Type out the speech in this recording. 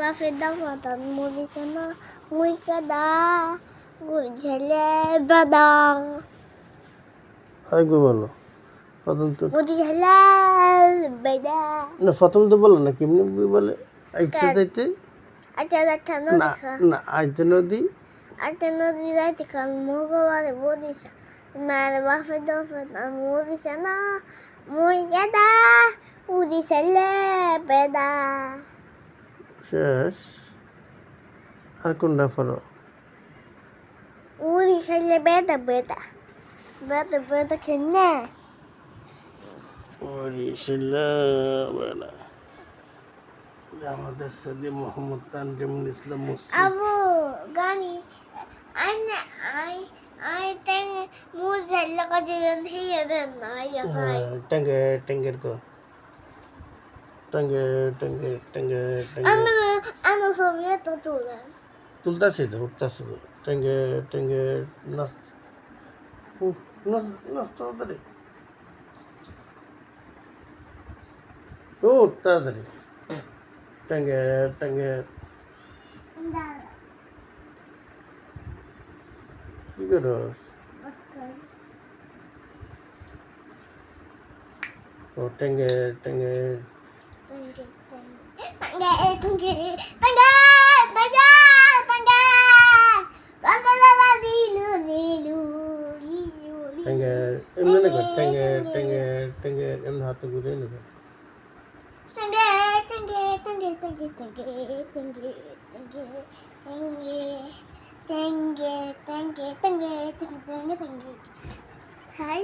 বাপের দাম মরিছে না মুই কাদা বুঝলে বাদা আরেকবার বলো প্রথম তো বুঝলে বেদা না প্রথম তো বলো না কেমনি বলে আইতে যাইতে আচ্ছা আচ্ছা না নদী না আইতে নদী আচ্ছা নদী যাইতে কাল মগবারে বলিছে মার বাপের দাম মরিছে না মুই কাদা বুঝলে বেদা শেষ আর কোনটা পড়ো বুঝলে বেদা বেদা বেদা বেদা খেলে আমাদের সদি মোহাম্মদ তানজিমুল ইসলাম মুসলিম আবু গানি আইনা আই তেন মুজে লাগা যেন হিয়া দেন আই আসাই টঙ্গে টঙ্গের কো টঙ্গে টঙ্গে টঙ্গে আনা আনা সবিয়ে তো তুলেন তুলতাছি তো উঠতাছি তো টঙ্গে টঙ্গে নাচ নাচ নাচ তাড়াতাড়ি তাড়াতাড়ি টঙ্গে টঙ্গে কি করস ও টঙ্গে টঙ্গে tangga tangga tangga tangga tangga la la la la lilu lilu lilu টঙ্গে এমনি না কর টঙ্গে টঙ্গে টঙ্গে এমনি হাতে ঘুরে না কর tangga tangga tangga tangga tangga tangga tangga tangga tangga tangga tangga tangga tangga tangga hai